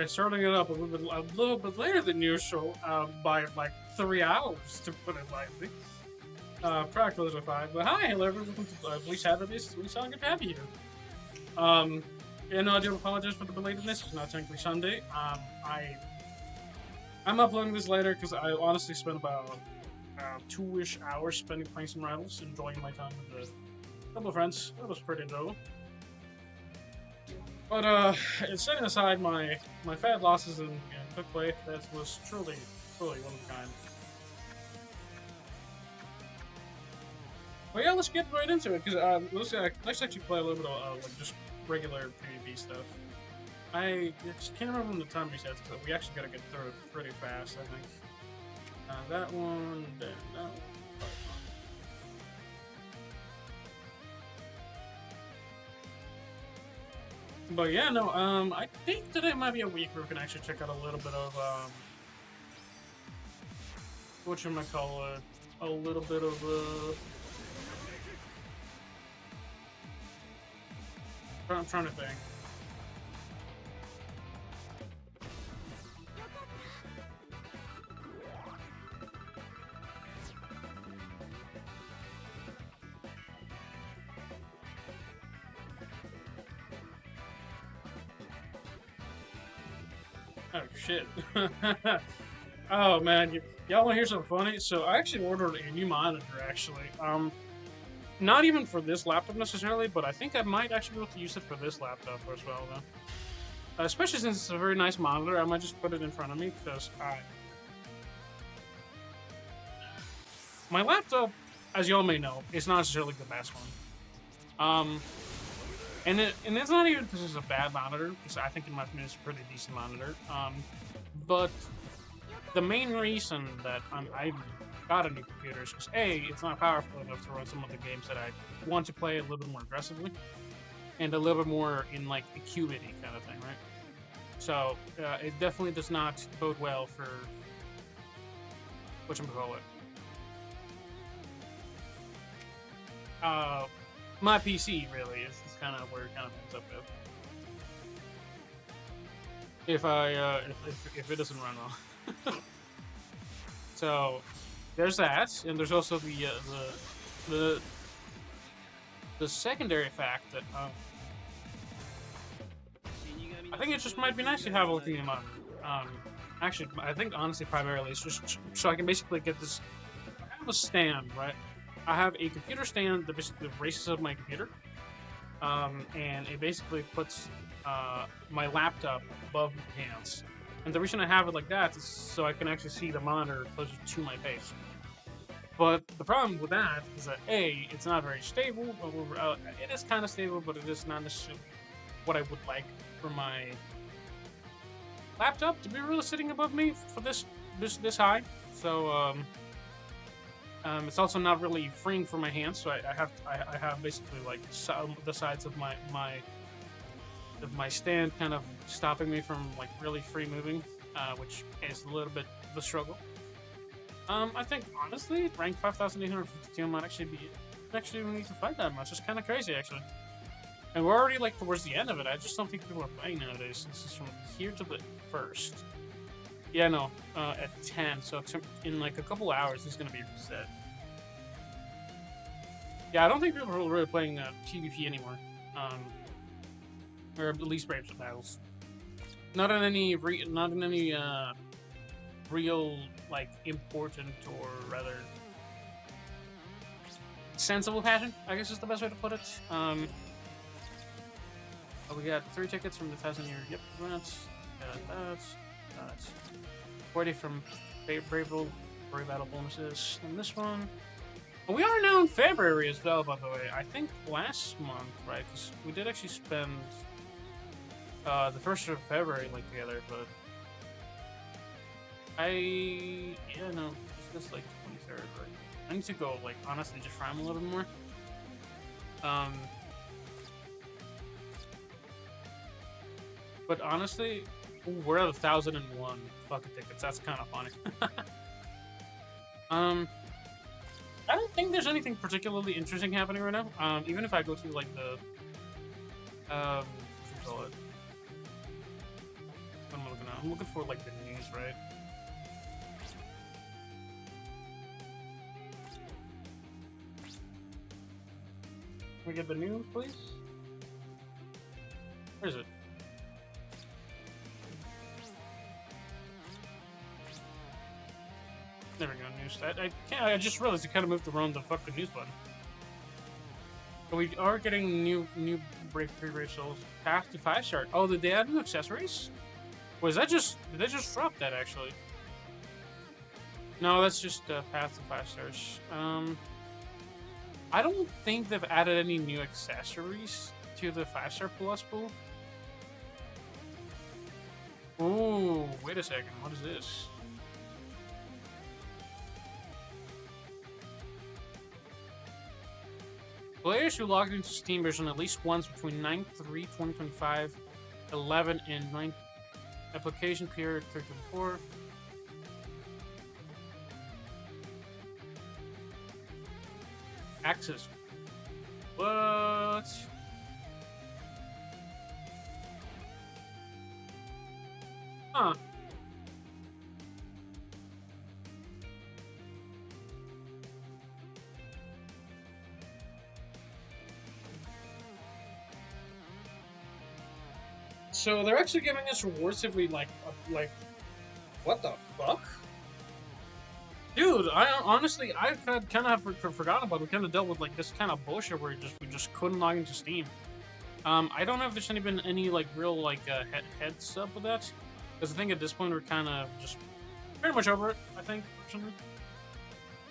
by starting it up a little bit later than usual, by like 3 hours to put it lightly. Practically defined. But hi, hello everyone, welcome to Bleach Saturdays. It's really so good to have you here. And I do apologize for the belatedness. It's not technically Sunday. I'm uploading this later because I honestly spent about 2-ish hours spending playing some rivals, enjoying my time with a couple of friends. That was pretty enjoyable. But setting aside my fat losses in quick play, that was truly one of a kind. But yeah, let's get right into it because let's actually play a little bit of like just regular PvP stuff. I just can't remember when the time resets, but we actually gotta get through it pretty fast, I think. That one, then that one. But yeah, no, I think today might be a week where we can actually check out a little bit of, whatchamacallit, a little bit of, I'm trying to think. Oh shit. Oh man, y'all wanna hear something funny? So I actually ordered a new monitor actually. Not even for this laptop necessarily, but I think I might actually be able to use it for this laptop as well though. Especially since it's a very nice monitor, I might just put it in front of me because my laptop, as y'all may know, is not necessarily the best one. And it's not even because it's a bad monitor, because I think in my opinion it's a pretty decent monitor. But the main reason that I got a new computer is because A, it's not powerful enough to run some of the games that I want to play a little bit more aggressively, and a little bit more in like acuity kind of thing, right? So it definitely does not bode well for whatchamacallit. My PC really is kind of where it kind of ends up with. If it doesn't run well. So there's that, and there's also the secondary fact that I think it just might be nice to have a Latino monitor. Actually, I think honestly primarily it's just so I can basically get this. I have a stand, right? I have a computer stand that basically raises up my computer, and it basically puts my laptop above my hands. And the reason I have it like that is so I can actually see the monitor closer to my face. But the problem with that is that A, it's not very stable. It is kind of stable, but it is not necessarily what I would like for my laptop to be really sitting above me for this high. So it's also not really freeing for my hands, so I have basically like the sides of my stand kind of stopping me from like really free moving, which is a little bit of a struggle. I think honestly, rank 5,852 might actually be we need to fight that much. It's kind of crazy actually, and we're already like towards the end of it. I just don't think people are playing nowadays. This is from here to the first. Yeah, no, at 10, so in like a couple hours, it's gonna be reset. Yeah, I don't think people are really playing PvP anymore. Or at least bravesouls. Not in any real like important or rather sensible fashion, I guess is the best way to put it. Oh, we got 3 tickets from the 1,000-year gift event. That's 40 from Brave Battle bonuses. And this one. We are now in February as well, by the way. I think last month, right? Because we did actually spend the 1st of February like together, but it's like 23rd, right? I need to go like honestly just try them a little bit more. But honestly, we're at 1,001 fucking tickets. That's kind of funny. I don't think there's anything particularly interesting happening right now. Even if I go to like the what do you call it? What am I looking I'm looking for like the news, right? Can we get the news, please? Where is it? There we go, news. I can't. I just realized I kind of moved around the fucking news button. But we are getting new Bravesouls path to 5-star. Oh, did they add new accessories? Was that just? Did they just drop that actually? No, that's just path to 5 stars. I don't think they've added any new accessories to the 5-star plus pool. Ooh, wait a second. What is this? Players who logged into Steam version at least once between 9/3/2025, 11 and 9 application period 3/4. Access. What? Huh. So they're actually giving us rewards if we like, what the fuck? Dude, I honestly, I've had kind of forgotten about it. We kind of dealt with like this kind of bullshit where we just couldn't log into Steam. I don't know if there's been any like real like heads up with that, because I think at this point we're kind of just pretty much over it. I think personally.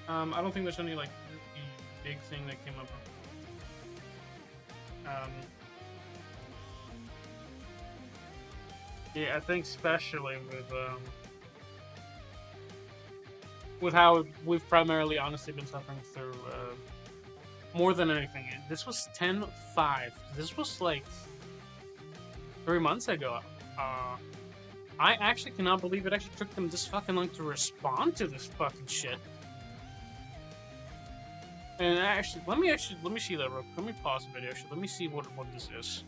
I don't think there's any like big thing that came up. Yeah, I think especially with how we've primarily honestly been suffering through more than anything. This was 10.5. This was like 3 months ago. I actually cannot believe it actually took them this fucking long to respond to this fucking shit. And let me see that real quick. Let me pause the video. Actually, let me see what this is.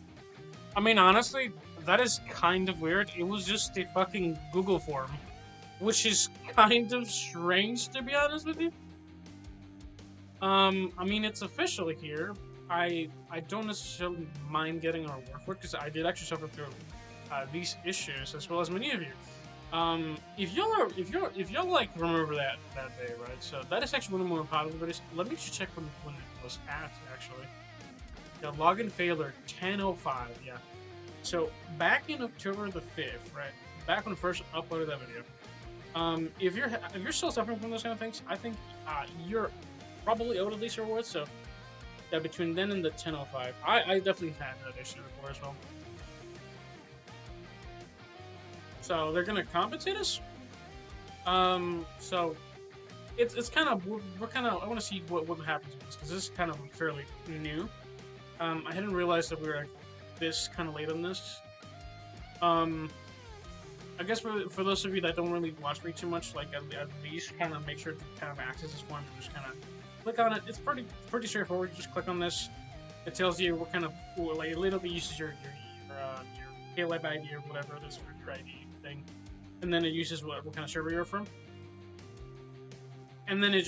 I mean, honestly, that is kind of weird. It was just a fucking Google form, which is kind of strange, to be honest with you. I mean, it's official here. I don't necessarily mind getting our work for it, because I did actually suffer through these issues, as well as many of you. If y'all like remember that day, right? So that is actually one of the more popular videos. Let me just check when it was at, actually. The login failure 10:05. Yeah. So back in October the 5th, right? Back when I first uploaded that video. If you're still suffering from those kind of things, I think you're probably owed at least rewards. So yeah, between then and the 10:05, I definitely had that issue before as well. So they're gonna compensate us. So it's kind of we're kind of I want to see what happens with this, because this is kind of fairly new. I hadn't realized that we were this kind of late on this. I guess for those of you that don't really watch me too much, like at least kind of make sure to kind of access this one and just kind of click on it. It's pretty straightforward. You just click on this. It tells you what kind of like it literally uses your KLab ID or whatever it is for your ID thing, and then it uses what kind of server you're from, and then it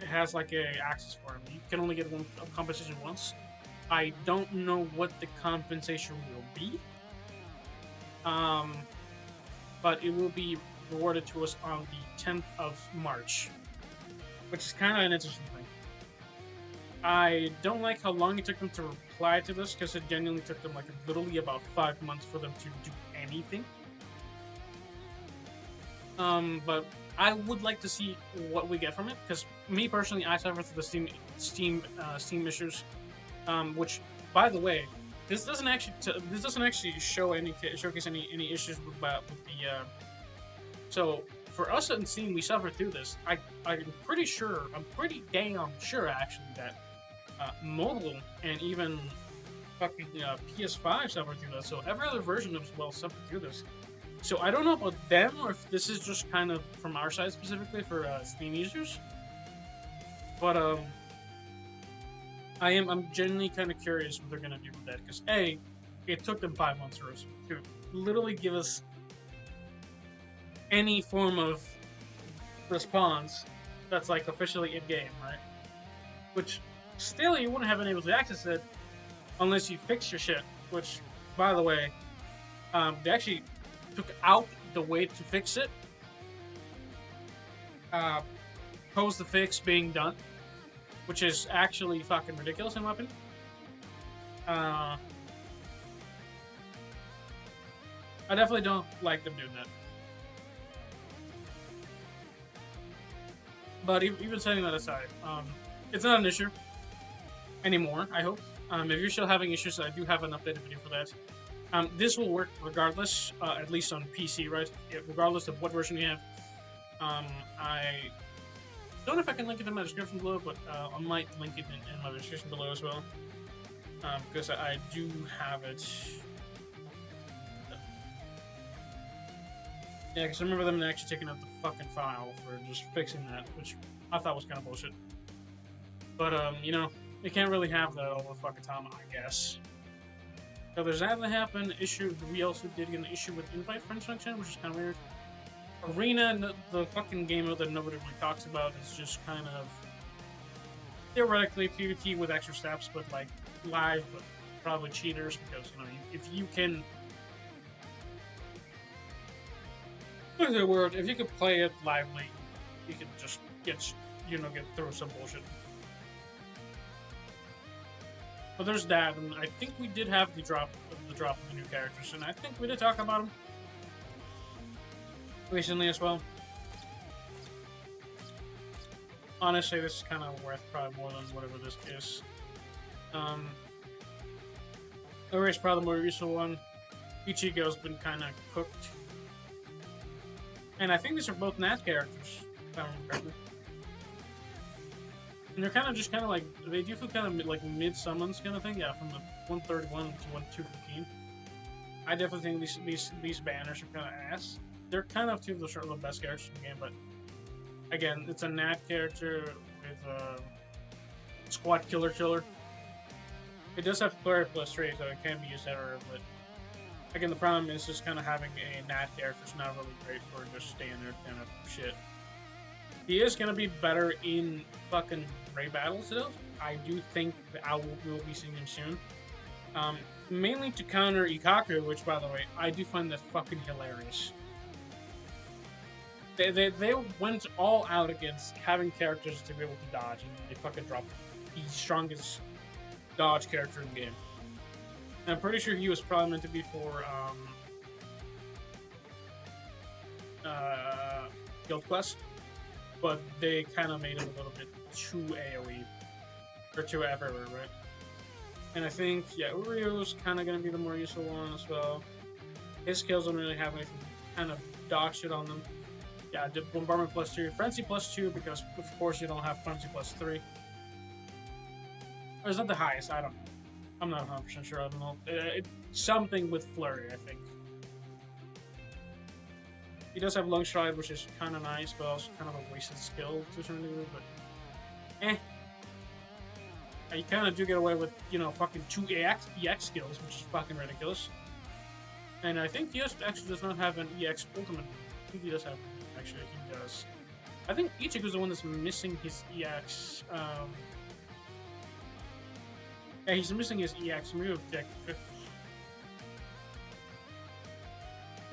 has like a access form. You can only get one compensation once. I don't know what the compensation will be, but it will be rewarded to us on the 10th of March, which is kind of an interesting thing. I don't like how long it took them to reply to this, because it genuinely took them like literally about 5 months for them to do anything. But I would like to see what we get from it, because me personally, I suffer through the Steam issues. Which, by the way, this doesn't actually showcase any issues with the. So for us on Steam, we suffered through this. I'm pretty damn sure actually that mobile and even fucking PS5 suffered through this. So every other version as well suffered through this. So I don't know about them, or if this is just kind of from our side specifically for Steam users, but I'm genuinely kind of curious what they're gonna do with that, because it took them 5 months or so to literally give us any form of response that's like officially in game, right? Which still you wouldn't have been able to access it unless you fix your shit. Which, by the way, they actually took out the way to fix it. Post the fix being done, which is actually fucking ridiculous in my opinion. I definitely don't like them doing that. But even setting that aside, it's not an issue anymore, I hope. If you're still having issues, I do have an updated video for that. This will work regardless, at least on PC, right? Yeah, regardless of what version you have. I don't know if I can link it in my description below, but I might link it in my description below as well. Because I do have it. Yeah, because I remember them actually taking out the fucking file for just fixing that, which I thought was kind of bullshit. But, you know, you can't really have that all the fucking time, I guess. So there's that happened. Issue. We also did get an issue with invite friends function, which is kind of weird. Arena, the fucking game mode that nobody really talks about, is just kind of theoretically PvP with extra steps, but like live, but probably cheaters because, you know, if you can. What's the word? If you could play it lively, you can just get through some bullshit. But there's that, and I think we did have the drop of the new characters, and I think we did talk about them recently as well. Honestly, this is kind of worth probably more than whatever this is. Uri's probably the more useful one. Ichigo's been kind of cooked. And I think these are both Nat characters, if I remember correctly. And they're kind of like, they do feel kind of like mid-summons kind of thing. Yeah, from the 131 to 215. I definitely think these banners are kind of ass. They're kind of two of the best characters in the game, but again, it's a Nat character with Squad Killer. It does have flurry +3, so it can be used everywhere, but again, the problem is just kind of having a Nat character is not really great for just standard kind of shit. He is going to be better in fucking raid battles, though. I do think that I will be seeing him soon. Mainly to counter Ikaku, which, by the way, I do find that fucking hilarious. They went all out against having characters to be able to dodge, and they fucking dropped the strongest dodge character in the game. And I'm pretty sure he was probably meant to be for Guild Quest, but they kind of made it a little bit too AoE, or too everywhere, right? And I think, yeah, Uryu's kind of going to be the more useful one as well. His skills don't really have anything kind of dodge shit on them. Yeah, I did Bombardment +2, Frenzy +2, because of course you don't have Frenzy +3. Or is that the highest? I don't know. I'm not 100% sure. I don't know. It's something with Flurry, I think. He does have Lung Stride, which is kind of nice, but also kind of a wasted skill to a certain degree, but eh. You kind of do get away with, you know, fucking 2 EX skills, which is fucking ridiculous. And I think he actually does not have an EX ultimate. I think he does have, actually, he does. I think Ichigo's the one that's missing his EX. Yeah, he's missing his EX. Maybe with deck.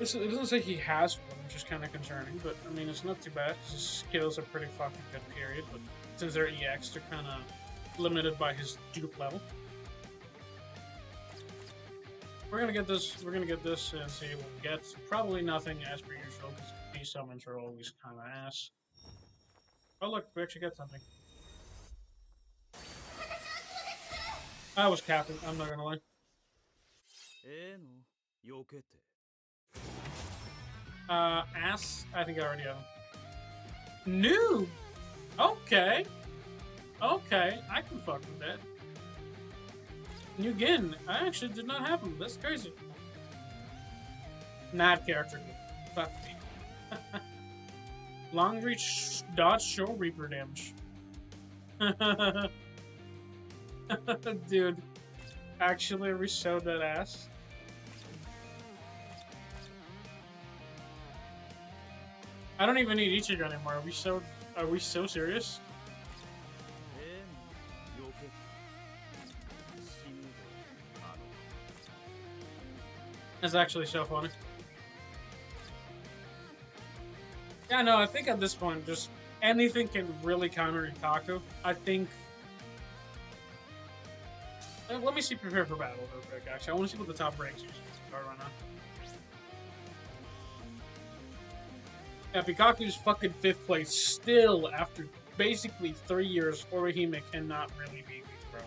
It doesn't say he has one, which is kind of concerning, but I mean, it's not too bad. His skills are pretty fucking good, period. But since they're EX, they're kind of limited by his dupe level. We're gonna get this and see what we get. Probably nothing as per usual, because these summons are always kind of ass. Oh look, we actually get something. I was capping, I'm not gonna lie. Ass? I think I already have him. Noob! Okay. Okay, I can fuck with that. New Gin. I actually did not have him. That's crazy. Not character. Fuck me. Long reach dodge show reaper damage. Dude. Actually re-showed that ass. I don't even need Ichigo anymore. Are we so serious? That's actually so funny. Yeah, no, I think at this point, just anything can really counter Ikaku. I think. Let me see prepare for battle real quick. Actually, I want to see what the top ranks are right now. Yeah, Pikaku's fucking 5th place still after basically 3 years. Orihime cannot really beat me, bro.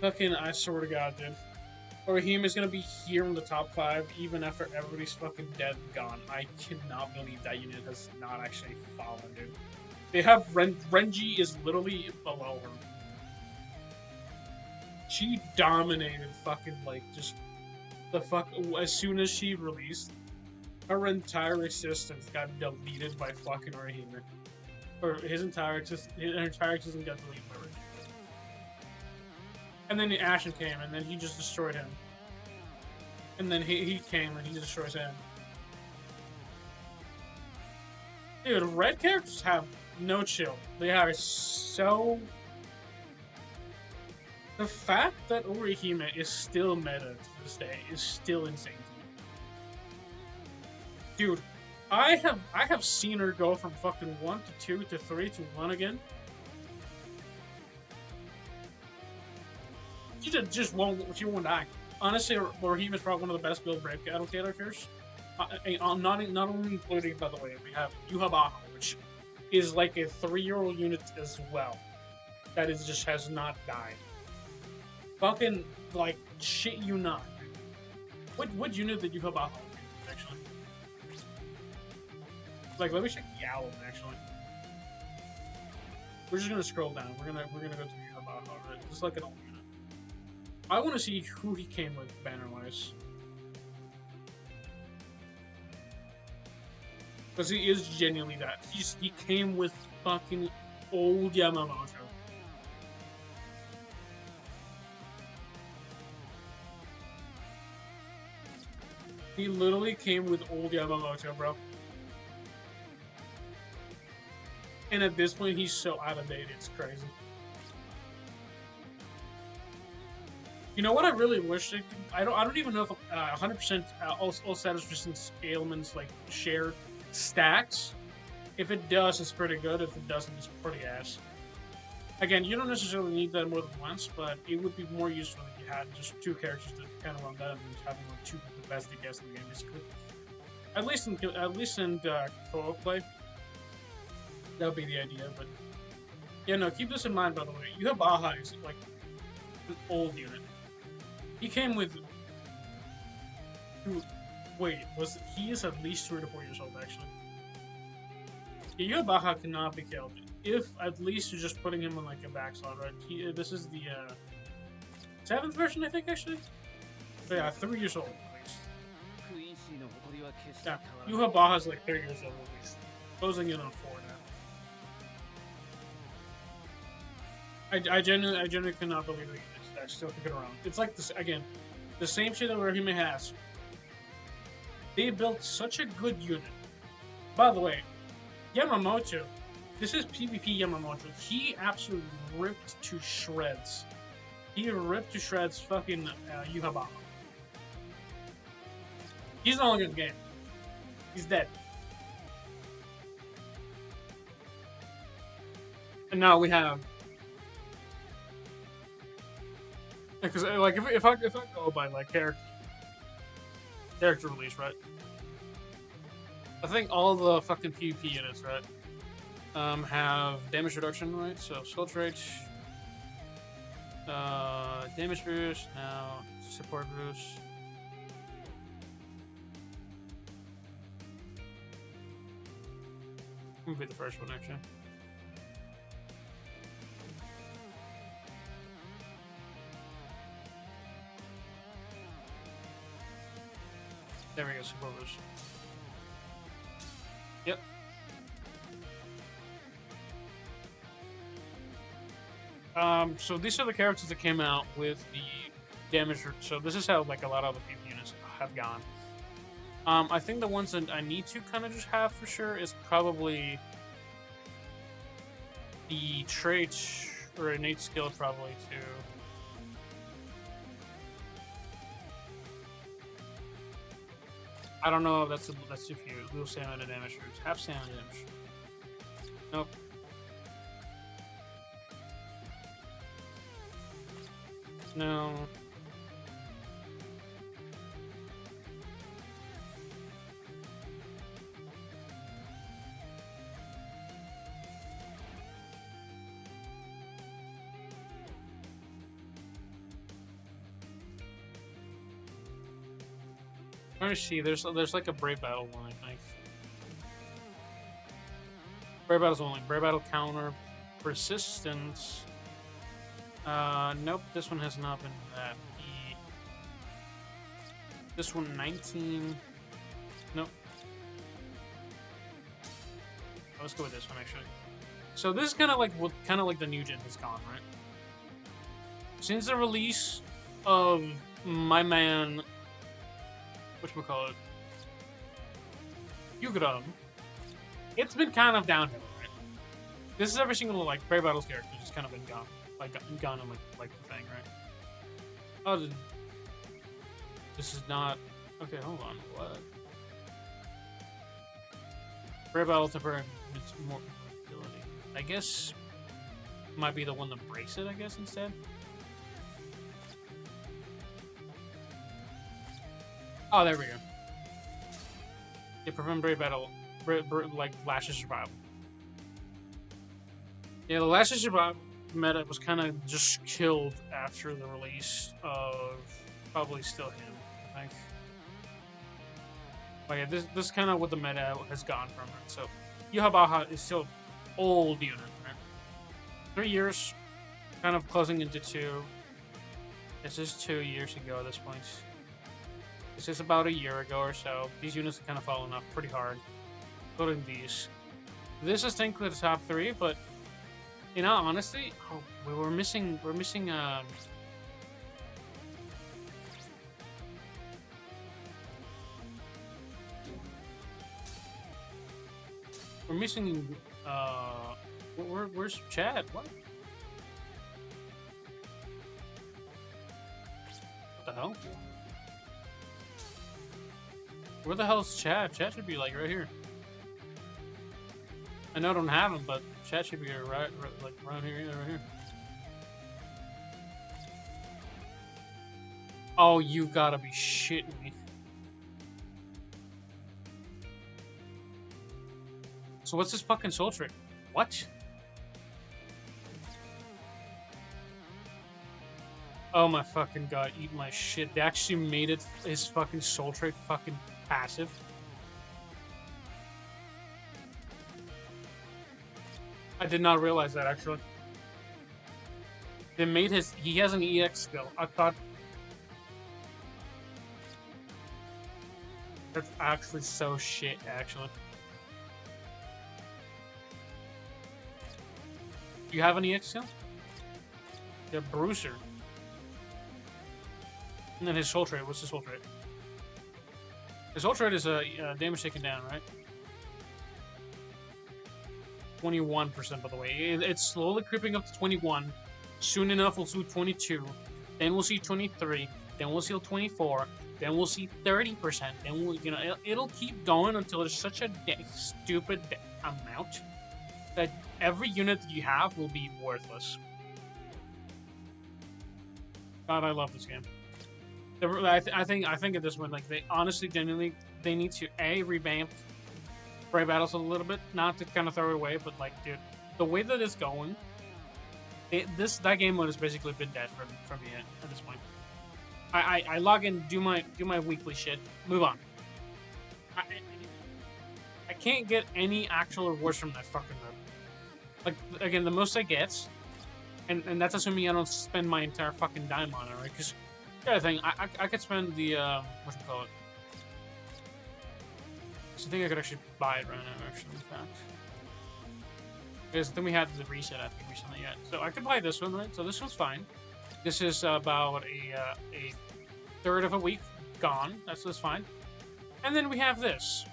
Fucking, I swear to God, dude. Orihime is gonna be here in the top 5 even after everybody's fucking dead and gone. I cannot believe that unit has not actually fallen, dude. They have Renji is literally below her. She dominated fucking, like, just the fuck. As soon as she released, her entire existence got deleted by fucking Orihime. Or his entire existence got deleted by Orihime. And then the Ashen came, and then he just destroyed him. And then he came, and he destroys him. Dude, red characters have no chill. They are so... The fact that Orihime is still meta to this day is still insane to me. Dude, I have seen her go from fucking 1 to 2 to 3 to 1 again. She just won't die. Honestly, Orihime is probably one of the best build brave cattle characters. Not only including, by the way, we have Yuhabaha, which is like a 3-year-old unit as well. That is just has not died. Fucking, like, shit you not. What unit did Yuhabaha actually? Like, let me check Yalom, actually. We're just gonna scroll down. We're gonna go to Yuhabaha, right? Just like an old unit. I want to see who he came with banner-wise. Because he is genuinely that. He came with fucking old Yamamoto. He literally came with old Yamamoto, bro. And at this point, he's so out of date, it's crazy. You know what I really wish they could, I don't even know if 100% all status resistance ailments like shared stacks. If it does, it's pretty good. If it doesn't, it's pretty ass. Again, you don't necessarily need that more than once, but it would be more useful if you had just 2 characters to kind of run that and having like 2 of the best DPS in the game, basically. At least in co-op play, that would be the idea. But yeah, no, keep this in mind. By the way, you have Baja is like an old unit. He came with. Wait, he is at least 3 to 4 years old actually. Yeah, Baja cannot be killed. If at least you're just putting him on like a back slot, right? This is the 7th version, I think, actually. But yeah, 3 years old at least. Yeah, Yuha Baja's like 3 years old at least. Closing in on 4 now. I genuinely cannot believe that I still kick it around. It's like this again, the same shit that Uryu has. They built such a good unit. By the way, Yamamoto. This is PvP Yamamoto. He absolutely ripped to shreds. He ripped to shreds fucking Yuhabaha. He's no longer in the game. He's dead. And now we have... Because like if I go by like character release, right? I think all the fucking PvP units, right? Have damage reduction, right? So Skull Trait, damage boost, now support boost. I'm gonna be the first one actually. There we go, support boost. Yep. So these are the characters that came out with the damage. So this is how like a lot of the PvP units have gone. I think the ones that I need to kind of just have for sure is probably the trait or innate skill, probably too. I don't know if that's too few. Little stamina damage troops. Half stamina damage. Nope. No. Let me see. There's like a Brave Battle one, I think. Brave Battle's only. Brave Battle counter. Persistence. Nope. This one has not been that. This one 19. Nope. Let's go with this one actually. So this is kind of like the new gen has gone, right? Since the release of my man, whatchamacallit, Yugadon, it's been kind of downhill, right? This is every single like Brave Battle's character just kind of been gone, gone and like the thing, right? Oh, this is not. Okay, hold on. What? Brave Battle temporary more ability. I guess might be the one to brace it. I guess instead. Oh, there we go. Yeah, prevent Brave Battle, like Lash's survival. Yeah, the Lash's survival meta was kind of just killed after the release of probably still him, I think. But yeah, this is kind of what the meta has gone from it. So, Yuhabaha is still old unit, right? 3 years, kind of closing into 2. This is 2 years ago at this point. This is about a year ago or so. These units have kind of fallen off pretty hard, including these. This is technically the top 3, but in all honesty, oh, we're missing We're missing where's Chad? What the hell? Where the hell is Chad? Chad should be like right here. I know I don't have him, but Chad should be right like around here, yeah, right here. Oh, you gotta be shitting me. So what's this fucking soul trick? What? Oh my fucking god, eat my shit. They actually made it his fucking soul trick fucking passive. I did not realize that actually. They made he has an EX skill. I thought that's actually so shit actually. Do you have an EX skill? Yeah, Bruiser. And then his soul trait. What's his soul trait? His soul trait is damage taken down, right? 21%, by the way. It's slowly creeping up to 21. Soon enough, we'll see 22. Then we'll see 23. Then we'll see 24. Then we'll see 30%. Then we'll, it'll keep going until there's such a stupid amount that every unit that you have will be worthless. God, I love this game. I think at this point, like, they honestly, genuinely, they need to revamp Brave Battles a little bit, not to kind of throw it away, but like, dude, the way that it's going, that game mode has basically been dead for me at this point. I log in, do my weekly shit, move on. I can't get any actual rewards from that fucking mode. Like, again, the most I get, and that's assuming I don't spend my entire fucking dime on it, right? Because the other thing, I could spend the whatchamacallit. So I think I could actually buy it right now, actually, in fact. Because then we had the reset, I think, recently yet. So I could buy this one, right? So this one's fine. This is about a third of a week gone. That's fine. And then we have this.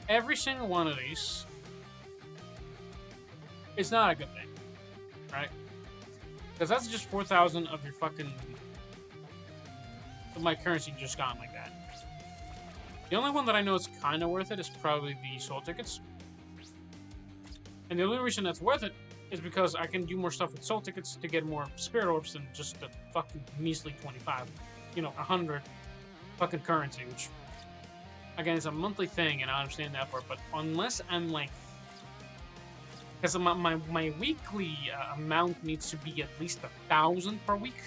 Every single one of these is not a good thing, right? Because that's just 4,000 of your fucking... of my currency just gone like that. The only one that I know is kind of worth it is probably the soul tickets. And the only reason that's worth it is because I can do more stuff with soul tickets to get more spirit orbs than just the fucking measly 25. You know, 100 fucking currency, which, again, is a monthly thing, and I understand that part, but unless I'm like... Because my weekly amount needs to be at least 1,000 per week.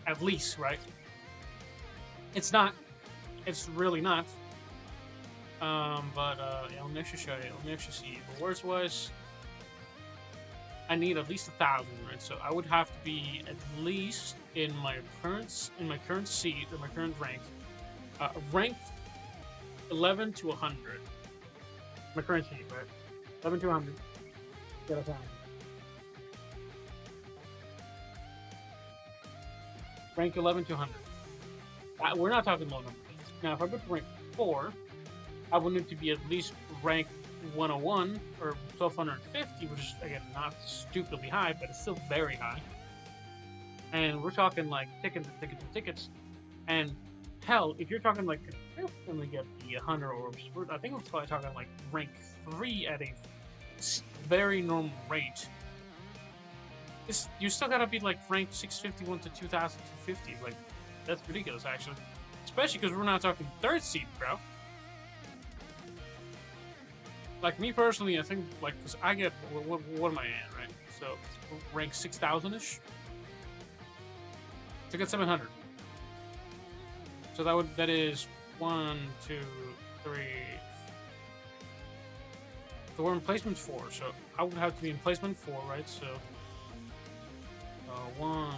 At least, right? It's not. It's really not. Yeah, let me actually show you. Let me actually see. The words was, I need at least 1,000, right? So I would have to be at least in my current seat or my current rank, ranked 11 to 100. My current seat, right? 11 to 100. Get 1,000. Rank 11 to 100. We're not talking low numbers. Now, if I go to rank 4, I would need to be at least rank 101 or 1,250, which is, again, not stupidly high, but it's still very high. And we're talking like tickets and tickets and tickets. And hell, if you're talking like consistently get the 100 orbs, I think we're probably talking like rank 3 at a very normal rate. You still gotta be like rank 651 to 2,250. Like, that's ridiculous, actually. Especially because we're not talking 3rd seed, bro. Like, me personally, I think, like, because I get, what am I at, right? So, rank 6,000-ish? To get 700. So that is 1, 2, 3. So we're in placement 4, so I would have to be in placement 4, right? So, 1,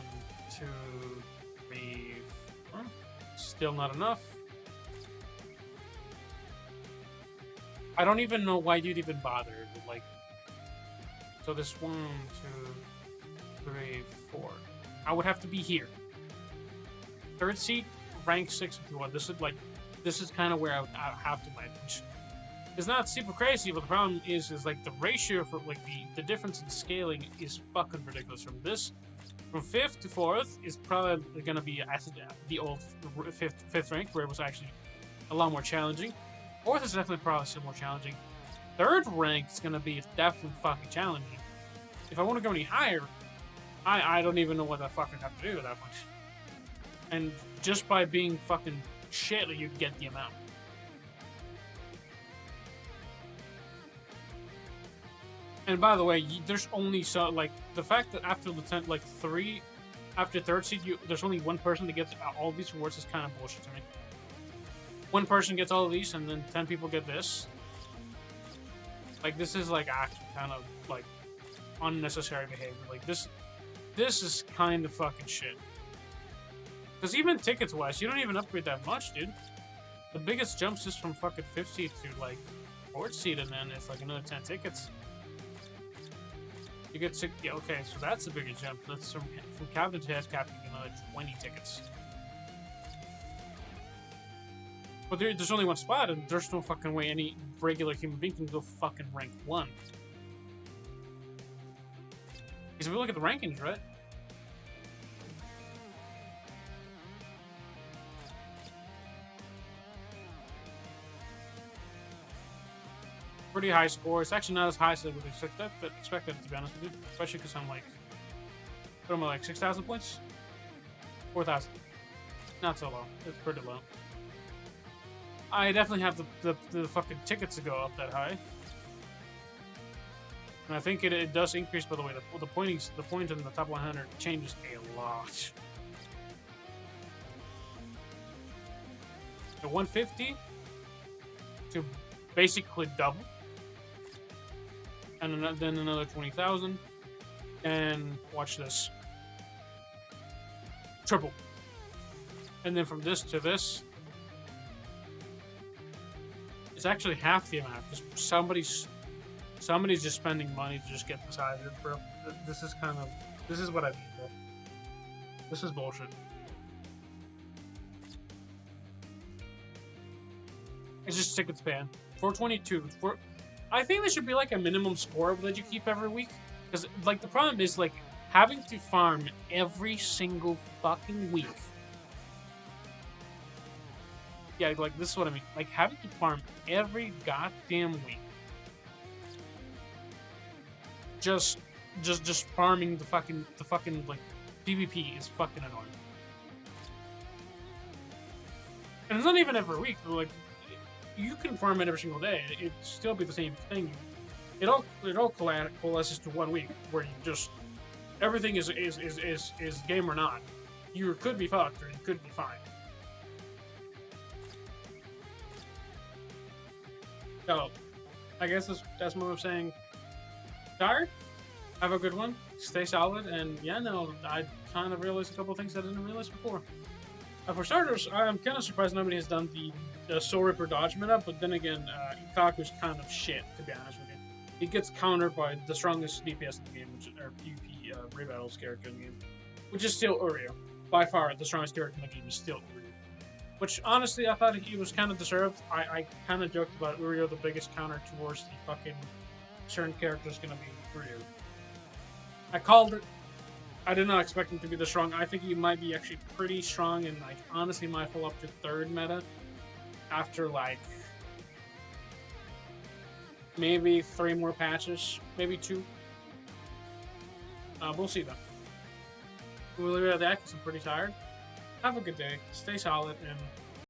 2, 3, 4. Still not enough. I don't even know why you'd even bother. Like, so this 1, 2, 3, 4. I would have to be here. 3rd seat, rank 61. This is kind of where I would have to my attention. It's not super crazy, but the problem is like the ratio for like the difference in scaling is fucking ridiculous. From 5th to 4th is probably gonna be the old 5th rank, where it was actually a lot more challenging. 4th is definitely probably still more challenging. 3rd rank is gonna be definitely fucking challenging. If I want to go any higher, I don't even know what the fuck I have to do at that point. And just by being fucking shit, you get the amount. And by the way, there's only the fact that after Lieutenant after 3rd seed, there's only one person that gets all these rewards is kind of bullshit to me. One person gets all of these, and then 10 people get this. Like, this is like actually kind of like unnecessary behavior. Like this is kind of fucking shit. Because even tickets wise, you don't even upgrade that much, dude. The biggest jumps is from fucking 5th seed to like 4th seed, and then it's like another 10 tickets. You get 6. Yeah, okay, so that's a bigger jump. That's from captain to head captain, another 20 tickets. But there's only one spot, and there's no fucking way any regular human being can go fucking rank 1. Because if we look at the rankings, right? Pretty high score. It's actually not as high as I would expect it, to be honest with you. Especially because I'm like, what am I, like 6,000 points? 4,000. Not so low. It's pretty low. I definitely have the fucking tickets to go up that high. And I think it does increase, by the way. The points in the top 100 changes a lot. The 150 to basically double. And then another 20,000. And watch this. Triple. And then from this to this, it's actually half the amount. Because somebody's just spending money to just get this higher, bro. This is what I mean, bro. This is bullshit. It's just stick with span. 422. I think there should be like a minimum score that you keep every week. Because like the problem is like having to farm every single fucking week. Yeah, like this is what I mean. Like having to farm every goddamn week. Just farming the fucking like PvP is fucking annoying. And it's not even every week. Like you can farm it every single day. It'd still be the same thing. It all coalesces to 1 week where you just everything is game or not. You could be fucked or you could be fine. So, I guess that's my way of saying, tired? Have a good one. Stay solid. And yeah, no, I kind of realized a couple things I didn't realize before. For starters, I'm kind of surprised nobody has done the Soul Ripper dodge meta, but then again, Ikaku's kind of shit, to be honest with you. He gets countered by the strongest DPS in the game, or PvP rebattles character in the game, which is still Uryu. By far, the strongest character in the game is still Uryu. Which, honestly, I thought he was kind of deserved. I kind of joked about Uryu, the biggest counter towards the fucking certain character is going to be Uryu. I called it. I did not expect him to be this strong. I think he might be actually pretty strong and, like, honestly might fall up to 3rd meta after, like, maybe 3 more patches. Maybe 2. We'll see, though. We'll leave it at that because I'm pretty tired. Have a good day. Stay solid, and